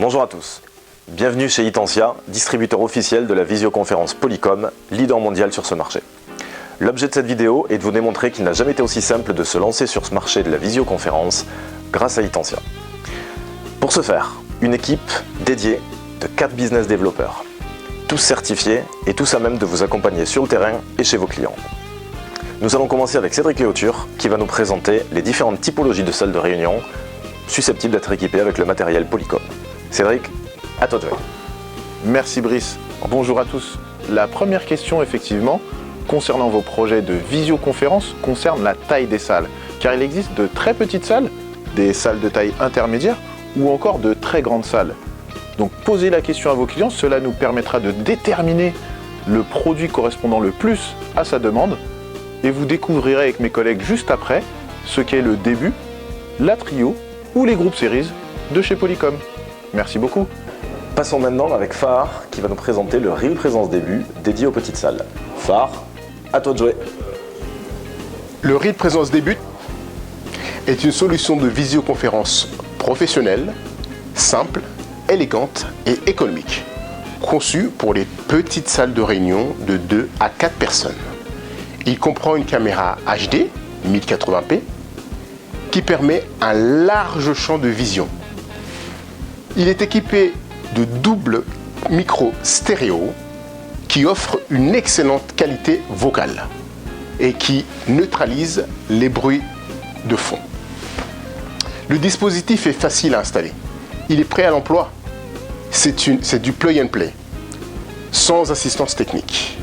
Bonjour à tous, bienvenue chez Itensia, distributeur officiel de la visioconférence Polycom, leader mondial sur ce marché. L'objet de cette vidéo est de vous démontrer qu'il n'a jamais été aussi simple de se lancer sur ce marché de la visioconférence grâce à Itensia. Pour ce faire, une équipe dédiée de 4 business développeurs, tous certifiés et tous à même de vous accompagner sur le terrain et chez vos clients. Nous allons commencer avec Cédric Léoture qui va nous présenter les différentes typologies de salles de réunion susceptibles d'être équipées avec le matériel Polycom. Cédric, à toi de jouer. Merci Brice. Bonjour à tous. La première question effectivement concernant vos projets de visioconférence concerne la taille des salles, car il existe de très petites salles, des salles de taille intermédiaire ou encore de très grandes salles. Donc posez la question à vos clients, cela nous permettra de déterminer le produit correspondant le plus à sa demande et vous découvrirez avec mes collègues juste après ce qu'est le début, la trio ou les groupes séries de chez Polycom. Merci beaucoup. Passons maintenant avec Phare qui va nous présenter le Real Presence Début dédié aux petites salles. Phare, à toi de jouer. Le Real Presence Début est une solution de visioconférence professionnelle, simple, élégante et économique, conçue pour les petites salles de réunion de 2 à 4 personnes. Il comprend une caméra HD 1080p qui permet un large champ de vision. Il est équipé de double micro stéréo qui offre une excellente qualité vocale et qui neutralise les bruits de fond. Le dispositif est facile à installer. Il est prêt à l'emploi. C'est du plug and play, sans assistance technique.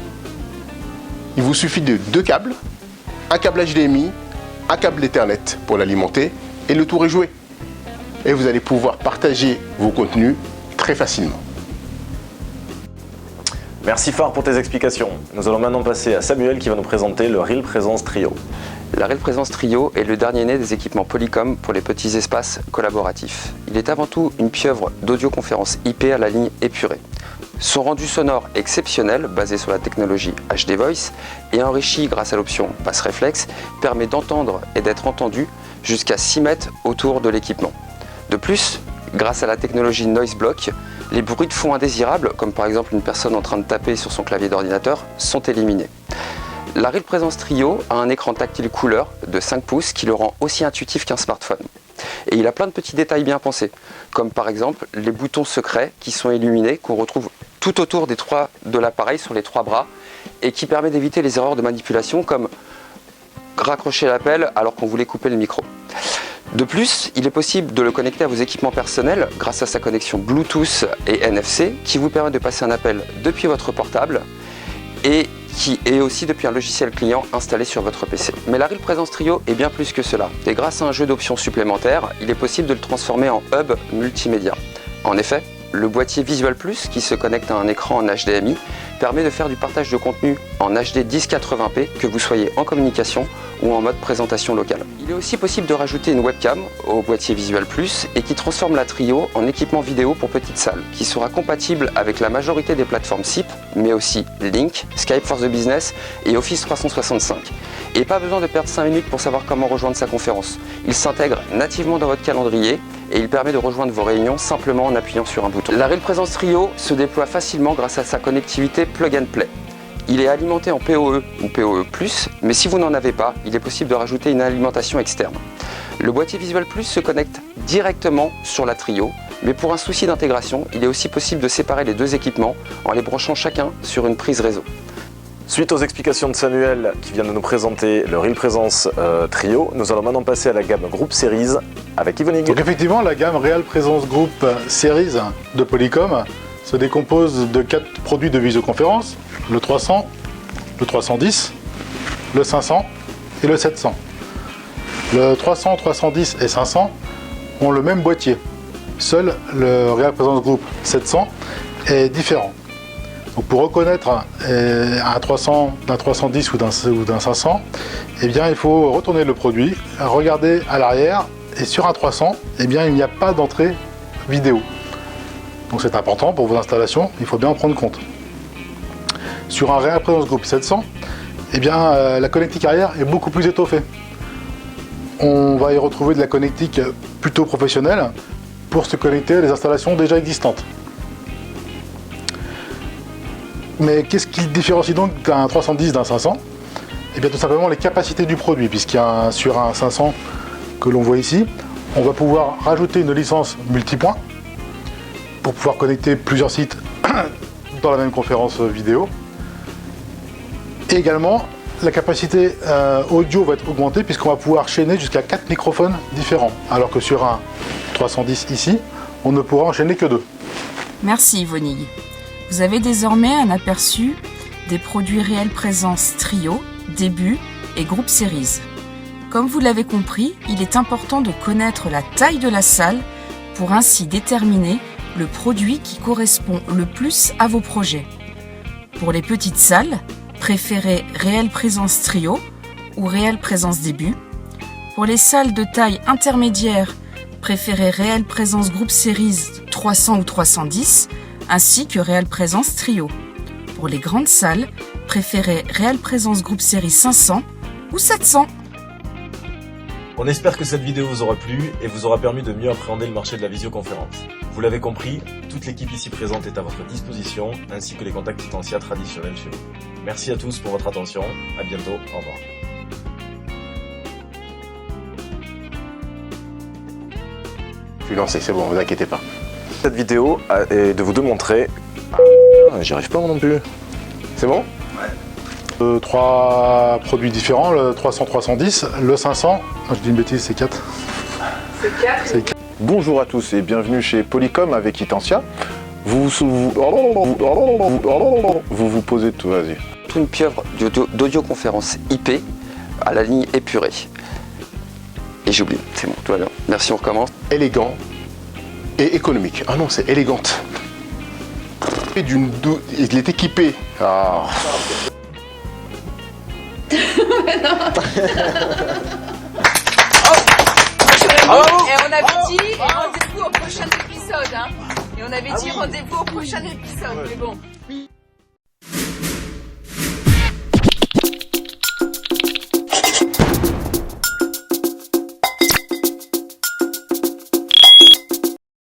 Il vous suffit de 2 câbles, un câble HDMI, un câble Ethernet pour l'alimenter et le tour est joué. Et vous allez pouvoir partager vos contenus très facilement. Merci Phare pour tes explications. Nous allons maintenant passer à Samuel qui va nous présenter le Real Presence Trio. La Real Presence Trio est le dernier né des équipements Polycom pour les petits espaces collaboratifs. Il est avant tout une pieuvre d'audioconférence IP à la ligne épurée. Son rendu sonore exceptionnel, basé sur la technologie HD Voice et enrichi grâce à l'option Bass Reflex, permet d'entendre et d'être entendu jusqu'à 6 mètres autour de l'équipement. De plus, grâce à la technologie Noise Block, les bruits de fond indésirables, comme par exemple une personne en train de taper sur son clavier d'ordinateur, sont éliminés. La Real Presence Trio a un écran tactile couleur de 5 pouces qui le rend aussi intuitif qu'un smartphone. Et il a plein de petits détails bien pensés, comme par exemple les boutons secrets qui sont illuminés, qu'on retrouve tout autour de l'appareil sur les 3 bras, et qui permet d'éviter les erreurs de manipulation comme raccrocher l'appel alors qu'on voulait couper le micro. De plus, il est possible de le connecter à vos équipements personnels grâce à sa connexion Bluetooth et NFC qui vous permet de passer un appel depuis votre portable et qui est aussi depuis un logiciel client installé sur votre PC. Mais la Real Presence Trio est bien plus que cela. Et grâce à un jeu d'options supplémentaires, il est possible de le transformer en hub multimédia. En effet, le boîtier Visual Plus, qui se connecte à un écran en HDMI, permet de faire du partage de contenu en HD 1080p, que vous soyez en communication ou en mode présentation locale. Il est aussi possible de rajouter une webcam au boîtier Visual Plus et qui transforme la Trio en équipement vidéo pour petites salles, qui sera compatible avec la majorité des plateformes SIP, mais aussi Lync, Skype for the Business et Office 365. Et pas besoin de perdre 5 minutes pour savoir comment rejoindre sa conférence. Il s'intègre nativement dans votre calendrier et il permet de rejoindre vos réunions simplement en appuyant sur un bouton. La Real Presence Trio se déploie facilement grâce à sa connectivité plug and play. Il est alimenté en PoE ou PoE+, mais si vous n'en avez pas, il est possible de rajouter une alimentation externe. Le boîtier Visual Plus se connecte directement sur la Trio, mais pour un souci d'intégration, il est aussi possible de séparer les 2 équipements en les branchant chacun sur une prise réseau. Suite aux explications de Samuel qui vient de nous présenter le Real Presence Trio, nous allons maintenant passer à la gamme Group Series avec Yvonne. Donc effectivement, la gamme Real Presence Group Series de Polycom se décompose de 4 produits de visioconférence, le 300, le 310, le 500 et le 700. Le 300, 310 et 500 ont le même boîtier. Seul le Real Presence Group 700 est différent. Donc pour reconnaître un 300 d'un 310 ou d'un 500, eh bien, il faut retourner le produit, regarder à l'arrière, et sur un 300, eh bien, il n'y a pas d'entrée vidéo. Donc c'est important pour vos installations, il faut bien en prendre compte. Sur un Real Presence Group 700, eh bien, la connectique arrière est beaucoup plus étoffée. On va y retrouver de la connectique plutôt professionnelle pour se connecter à des installations déjà existantes. Mais qu'est-ce qui différencie donc d'un 310 d'un 500? Eh bien tout simplement les capacités du produit, puisqu'il y a sur un 500 que l'on voit ici, on va pouvoir rajouter une licence multipoint pour pouvoir connecter plusieurs sites dans la même conférence vidéo. Et également, la capacité audio va être augmentée puisqu'on va pouvoir chaîner jusqu'à 4 microphones différents, alors que sur un 310 ici, on ne pourra enchaîner que 2. Merci Yvonig. Vous avez désormais un aperçu des produits Réelle Présence Trio, Début et Groupe Series. Comme vous l'avez compris, il est important de connaître la taille de la salle pour ainsi déterminer le produit qui correspond le plus à vos projets. Pour les petites salles, préférez Réelle Présence Trio ou Réelle Présence Début. Pour les salles de taille intermédiaire, préférez Réelle Présence Groupe Series 300 ou 310, ainsi que Réelle Présence Trio. Pour les grandes salles, préférez Réelle Présence Groupe Series 500 ou 700. On espère que cette vidéo vous aura plu et vous aura permis de mieux appréhender le marché de la visioconférence. Vous l'avez compris, toute l'équipe ici présente est à votre disposition, ainsi que les contacts Itansia traditionnels chez vous. Merci à tous pour votre attention, à bientôt, au revoir. Je suis lancé, c'est bon, vous inquiétez pas. Cette vidéo est de vous démontrer... J'y arrive pas moi non plus. C'est bon? 3 produits différents, le 300-310, le 500, je dis une bêtise, c'est 4. C'est 4. Bonjour à tous et bienvenue chez Polycom avec Itansia. Vous vous posez tout, vas-y. Une pieuvre d'audioconférence IP à la ligne épurée. Et j'ai oublié, c'est bon, tout va bien. Merci, on recommence. Élégant et économique. Ah non, c'est élégante. Et il est équipé. Ah. Et on avait dit rendez-vous au prochain épisode, hein. Et on avait dit rendez-vous au prochain épisode, mais bon.